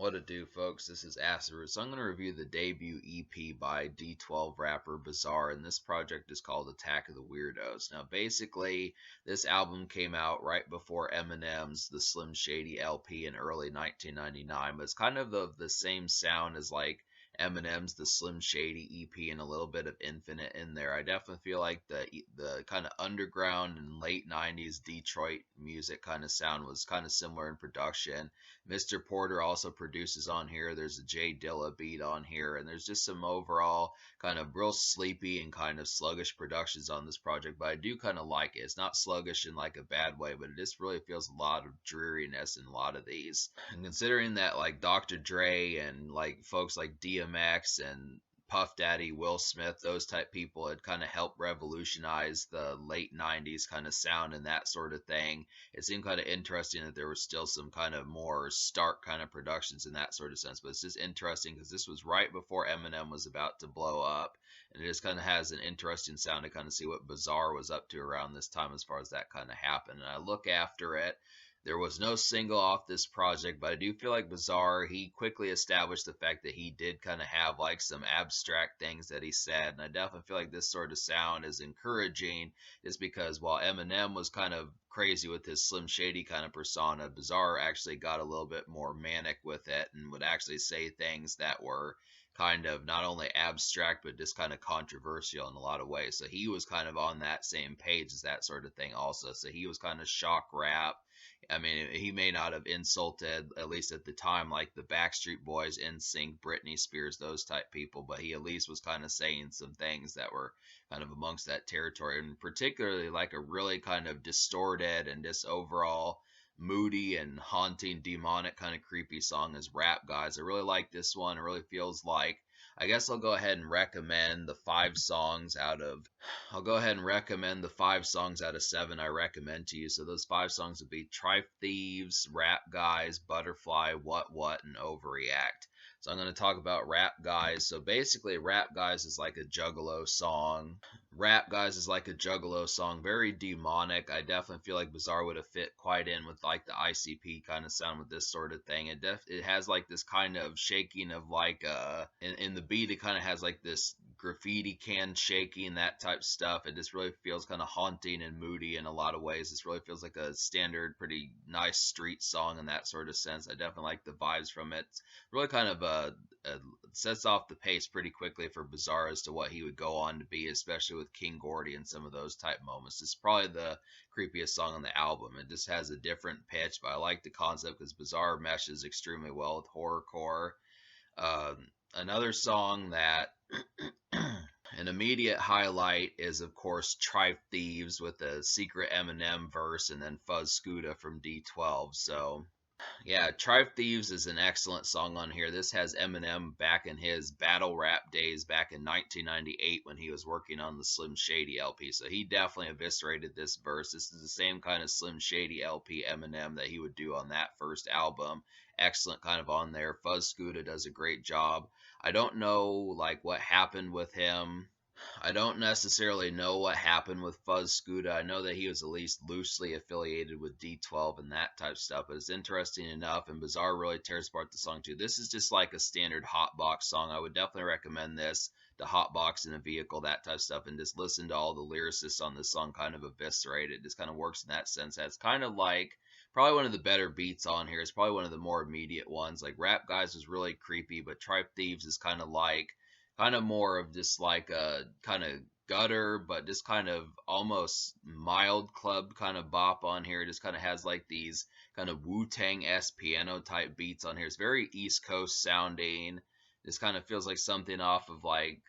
What it do, folks? This is Acid Root. So I'm going to review the debut EP by D12 rapper Bizarre, and this project is called Attack of the Weirdos. Now, basically, this album came out right before Eminem's The Slim Shady LP in early 1999, but it's kind of the same sound as like Eminem's The Slim Shady EP and a little bit of Infinite in there. I definitely feel like the kind of underground and late 90s Detroit music kind of sound was kind of similar in production. Mr. Porter also produces on here. There's a J Dilla beat on here, and there's just some overall kind of real sleepy and kind of sluggish productions on this project. But I do kind of like it. It's not sluggish in like a bad way, but it just really feels a lot of dreariness in a lot of these. And considering that like Dr. Dre and like folks like DMX and Puff Daddy, Will Smith, those type people had kind of helped revolutionize the late 90s kind of sound and that sort of thing. It seemed kind of interesting that there was still some kind of more stark kind of productions in that sort of sense. But it's just interesting because this was right before Eminem was about to blow up. And it just kind of has an interesting sound to kind of see what Bizarre was up to around this time as far as that kind of happened. And I look after it. There was no single off this project, but I do feel like Bizarre, he quickly established the fact that he did kind of have like some abstract things that he said. And I definitely feel like this sort of sound is encouraging, is because while Eminem was kind of crazy with his Slim Shady kind of persona, Bizarre actually got a little bit more manic with it and would actually say things that were kind of not only abstract but just kind of controversial in a lot of ways. So he was kind of on that same page as that sort of thing also. So he was kind of shock rap. I mean, he may not have insulted, at least at the time, like the Backstreet Boys, NSYNC, Britney Spears, those type people, but he at least was kind of saying some things that were kind of amongst that territory, and particularly like a really kind of distorted and just overall moody and haunting, demonic kind of creepy song as Rap Guys. I really like this one. It really feels like, I guess I'll go ahead and recommend the five songs out of I'll go ahead and recommend the five songs out of seven I recommend to you. So those five songs would be Trife Thieves, Rap Guys, Butterfly, What, and Overreact. So I'm going to talk about Rap Guys. So basically, Rap Guys is like a Juggalo song. Rap Guys is like a Juggalo song, very demonic. I definitely feel like Bizarre would have fit quite in with like the ICP kind of sound with this sort of thing. It has like this kind of shaking of like in the beat it kind of has like this graffiti can shaking, that type stuff. It just really feels kind of haunting and moody in a lot of ways. This really feels like a standard, pretty nice street song in that sort of sense. I definitely like the vibes from it. It's really kind of sets off the pace pretty quickly for Bizarre as to what he would go on to be, especially with King Gordy and some of those type moments. It's probably the creepiest song on the album. It just has a different pitch, but I like the concept because Bizarre meshes extremely well with horrorcore. Another song that an immediate highlight is, of course, Trife Thieves with a secret Eminem verse and then Fuzz Scooda from D12. So, yeah, Trife Thieves is an excellent song on here. This has Eminem back in his battle rap days back in 1998 when he was working on the Slim Shady LP. So he definitely eviscerated this verse. This is the same kind of Slim Shady LP Eminem that he would do on that first album. Excellent kind of on there. Fuzz Scooda does a great job. I don't know like what happened with him. I don't necessarily know what happened with Fuzz Scooda. I know that he was at least loosely affiliated with D12 and that type of stuff, but it's interesting enough, and Bizarre really tears apart the song too. This is just like a standard hotbox song. I would definitely recommend this to hotbox in a vehicle, that type of stuff, and just listen to all the lyricists on this song kind of eviscerate it. It just kind of works in that sense. It's kind of like probably one of the better beats on here. It's probably one of the more immediate ones. Like Rap Guys was really creepy, but Tripe Thieves is kind of more of just like a kind of gutter, but just kind of almost mild club kind of bop on here. It just kind of has like these kind of Wu-Tang-esque piano type beats on here. It's very East Coast sounding. This kind of feels like something off of like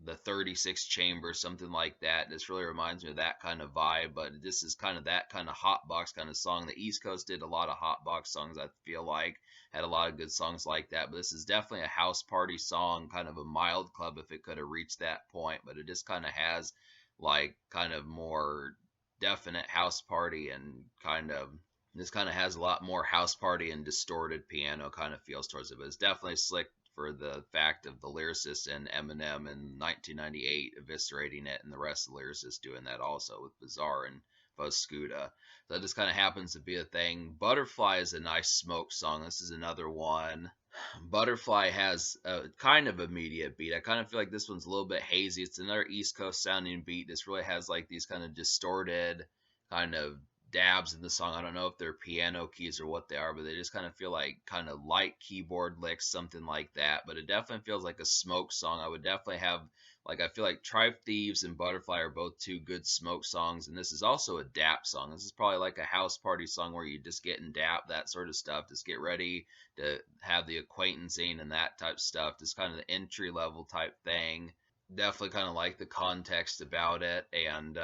the 36 chamber, something like that. This really reminds me of that kind of vibe, but this is kind of that kind of hotbox kind of song. The East Coast did a lot of hotbox songs, I feel like, had a lot of good songs like that, but this is definitely a house party song, kind of a mild club if it could have reached that point, but it just kind of has like kind of more definite house party and kind of this kind of has a lot more house party and distorted piano kind of feels towards it, but it's definitely slick for the fact of the lyricist and Eminem in 1998 eviscerating it, and the rest of the lyricists doing that also with Bizarre and Fuzz Scooter. So that just kind of happens to be a thing. Butterfly is a nice smoke song. This is another one. Butterfly has a kind of immediate beat. I kind of feel like this one's a little bit hazy. It's another East Coast sounding beat. This really has like these kind of distorted kind of dabs in the song. I don't know if they're piano keys or what they are, but they just kind of feel like kind of light keyboard licks, something like that. But it definitely feels like a smoke song. I would definitely have like I feel like Tribe Thieves and Butterfly are both two good smoke songs, and this is also a dap song. This is probably like a house party song where you just get in dap, that sort of stuff. Just get ready to have the acquaintancing and that type of stuff. Just kind of the entry level type thing. Definitely kind of like the context about it, and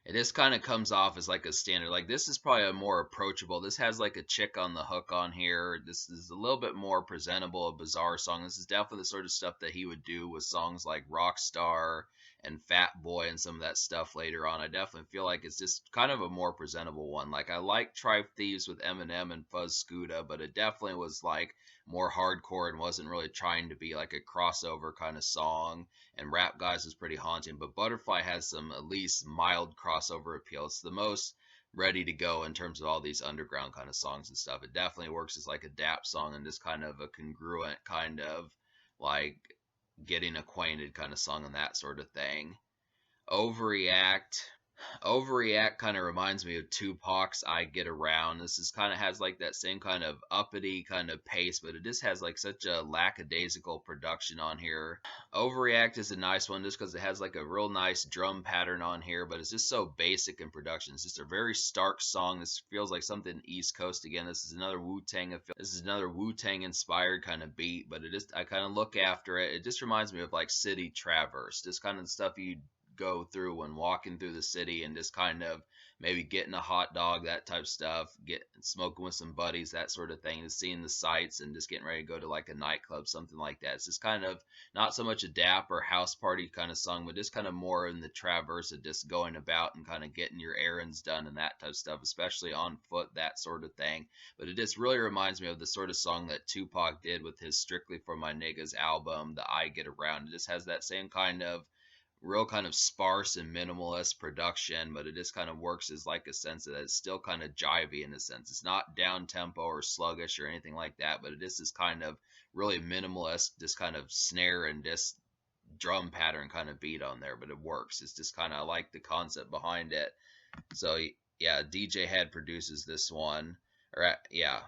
it just kind of comes off as like a standard. Like this is probably a more approachable. This has like a chick on the hook on here. This is a little bit more presentable, a bizarre song. This is definitely the sort of stuff that he would do with songs like Rockstar and Fat Boy and some of that stuff later on. I definitely feel like it's just kind of a more presentable one. Like I like Tribe Thieves with Eminem and Fuzz Scooter, but it definitely was like more hardcore and wasn't really trying to be like a crossover kind of song. And Rap Guys was pretty haunting, but Butterfly has some at least mild crossover appeal. It's the most ready to go in terms of all these underground kind of songs and stuff. It definitely works as like a dap song and just kind of a congruent kind of like getting acquainted kind of song and that sort of thing. Overreact. Overreact kind of reminds me of Tupac's I Get Around. This is kind of has like that same kind of uppity kind of pace, but it just has like such a lackadaisical production on here. Overreact is a nice one just because it has like a real nice drum pattern on here, but it's just so basic in production. It's just a very stark song. This feels like something East Coast again. This is another Wu-Tang. This is another Wu-Tang inspired kind of beat, but it just I kind of look after it. It just reminds me of like City Traverse, just kind of stuff you go through when walking through the city and just kind of maybe getting a hot dog, that type of stuff, get smoking with some buddies, that sort of thing, just seeing the sights and just getting ready to go to like a nightclub, something like that. It's just kind of not so much a dap or house party kind of song, but just kind of more in the traverse of just going about and kind of getting your errands done and that type of stuff, especially on foot, that sort of thing. But it just really reminds me of the sort of song that Tupac did with his Strictly for My Niggas album, the I Get Around. It just has that same kind of real kind of sparse and minimalist production, but it just kind of works as like a sense that it's still kind of jivey in a sense. It's not down tempo or sluggish or anything like that, but it is this kind of really minimalist, just kind of snare and just drum pattern kind of beat on there, but it works. It's just kind of I like the concept behind it. So yeah, DJ Head produces this one, or yeah,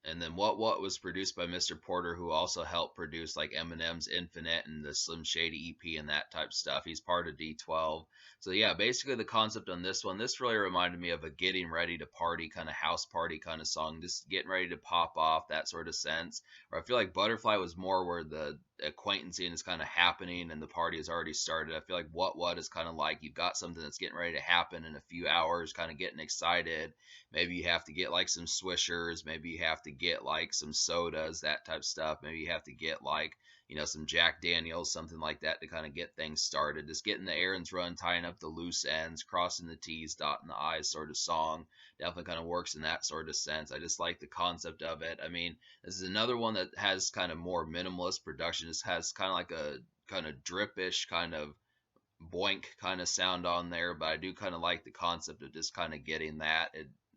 and then what was produced by Mr. Porter, who also helped produce like Eminem's Infinite and the Slim Shady EP and that type of stuff. He's part of D12. So yeah, basically the concept on this one, this really reminded me of a getting ready to party kind of house party kind of song, just getting ready to pop off, that sort of sense. Or I feel like Butterfly was more where the acquaintancing is kind of happening and the party has already started. I feel like what is kind of like you've got something that's getting ready to happen in a few hours, kind of getting excited. Maybe you have to get like some swishers, maybe you have to get like some sodas, that type of stuff. Maybe you have to get like, you know, some Jack Daniels, something like that to kind of get things started. Just getting the errands run, tying up the loose ends, crossing the T's, dotting the I's sort of song. Definitely kind of works in that sort of sense. I just like the concept of it. I mean, this is another one that has kind of more minimalist production. This has kind of like a kind of dripish kind of boink kind of sound on there, but I do kind of like the concept of just kind of getting that.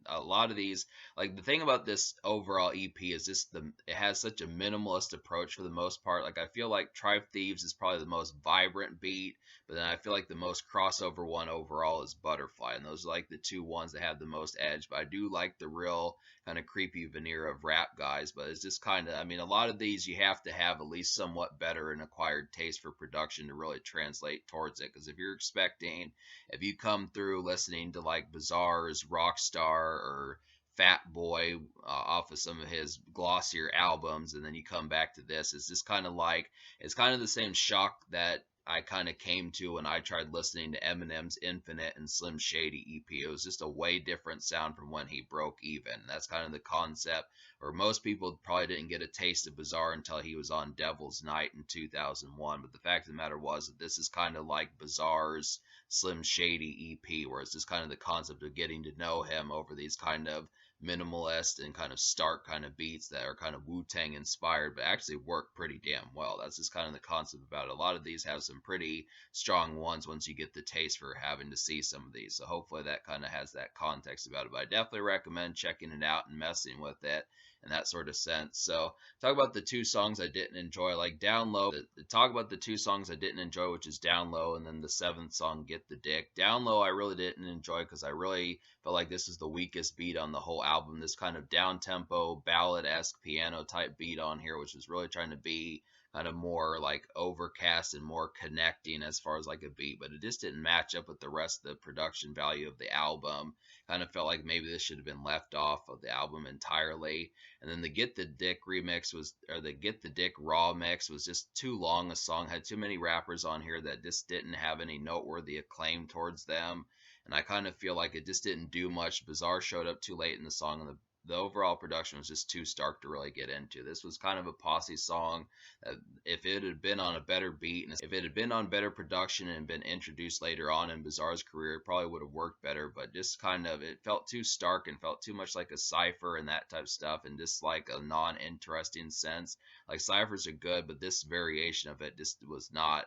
A lot of these, like the thing about this overall EP is just it has such a minimalist approach for the most part. Like I feel like Tribe Thieves is probably the most vibrant beat, but then I feel like the most crossover one overall is Butterfly, and those are like the two ones that have the most edge. But I do like the real kind of creepy veneer of Rap Guys, but it's just kind of, I mean, a lot of these you have to have at least somewhat better and acquired taste for production to really translate towards it. Because if you're expecting, if you come through listening to like Bizarre's Rockstar or Fat Boy off of some of his glossier albums, and then you come back to this, it's just kind of like, it's kind of the same shock that I kind of came to when I tried listening to Eminem's Infinite and Slim Shady EP. It was just a way different sound from when he broke even. That's kind of the concept, or most people probably didn't get a taste of Bizarre until he was on Devil's Night in 2001. But the fact of the matter was that this is kind of like Bizarre's Slim Shady EP, where it's just kind of the concept of getting to know him over these kind of minimalist and kind of stark kind of beats that are kind of Wu-Tang inspired, but actually work pretty damn well. That's just kind of the concept about it. A lot of these have some pretty strong ones once you get the taste for having to see some of these. So hopefully that kind of has that context about it. But I definitely recommend checking it out and messing with it in that sort of sense. So talk about the two songs I didn't enjoy, like Down Low. Talk about the two songs I didn't enjoy, which is Down Low and then the seventh song, Get the Dick. Down Low I really didn't enjoy because I really felt like this is the weakest beat on the whole album. This kind of down tempo ballad-esque piano type beat on here, which was really trying to be kind of more like overcast and more connecting as far as like a beat, but it just didn't match up with the rest of the production value of the album. Kind of felt like maybe this should have been left off of the album entirely. And then the Get the Dick remix was, or the Get the Dick raw mix was just too long a song, had too many rappers on here that just didn't have any noteworthy acclaim towards them. And I kind of feel like it just didn't do much. Bizarre showed up too late in the song, and the overall production was just too stark to really get into. This was kind of a posse song. If it had been on a better beat, and if it had been on better production and been introduced later on in Bizarre's career, it probably would have worked better. But just kind of, it felt too stark and felt too much like a cipher and that type of stuff, and just like a non-interesting sense. Like ciphers are good, but this variation of it just was not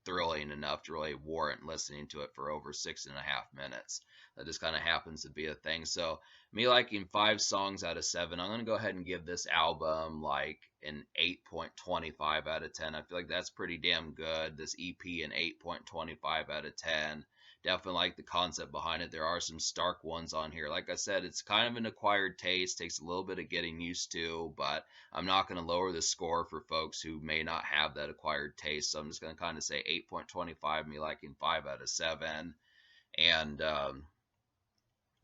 thrilling enough to really warrant listening to it for over 6.5 minutes. That just kind of happens to be a thing. So, me liking 5 songs out of 7, I'm going to go ahead and give this album like an 8.25 out of 10. I feel like that's pretty damn good. This EP, an 8.25 out of 10. Definitely like the concept behind it. There are some stark ones on here. Like I said, it's kind of an acquired taste, takes a little bit of getting used to, but I'm not going to lower the score for folks who may not have that acquired taste. So I'm just going to kind of say 8.25, me liking 5 out of 7. And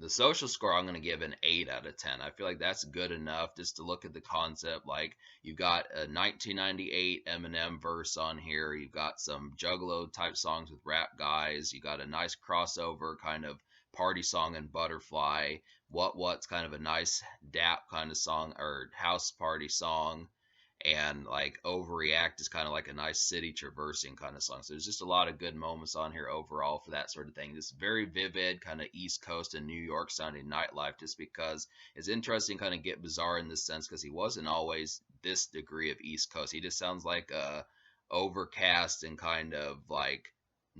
the social score, I'm going to give an 8 out of 10. I feel like that's good enough just to look at the concept. Like, you've got a 1998 Eminem verse on here. You've got some Juggalo type songs with rap guys. You got a nice crossover kind of party song and Butterfly. What's kind of a nice dap kind of song or house party song, and like Overreact is kind of like a nice city traversing kind of song. So there's just a lot of good moments on here overall for that sort of thing. Just very vivid kind of East Coast and New York sounding nightlife, just because it's interesting kind of get Bizarre in this sense, because he wasn't always this degree of East Coast. He just sounds like a overcast and kind of like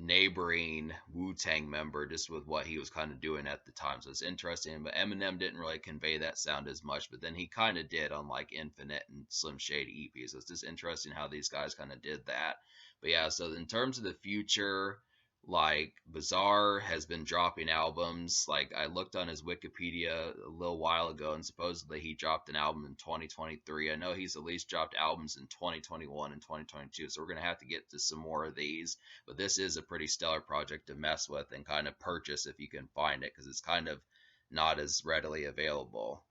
neighboring Wu-Tang member, just with what he was kind of doing at the time. So it's interesting, but Eminem didn't really convey that sound as much, but then he kind of did on like Infinite and Slim Shady EPs. So it's just interesting how these guys kind of did that. But yeah, so in terms of the future, like Bizarre has been dropping albums. Like, I looked on his Wikipedia a little while ago, and supposedly he dropped an album in 2023. I know he's at least dropped albums in 2021 and 2022, so we're gonna have to get to some more of these. But this is a pretty stellar project to mess with and kind of purchase if you can find it, because it's kind of not as readily available.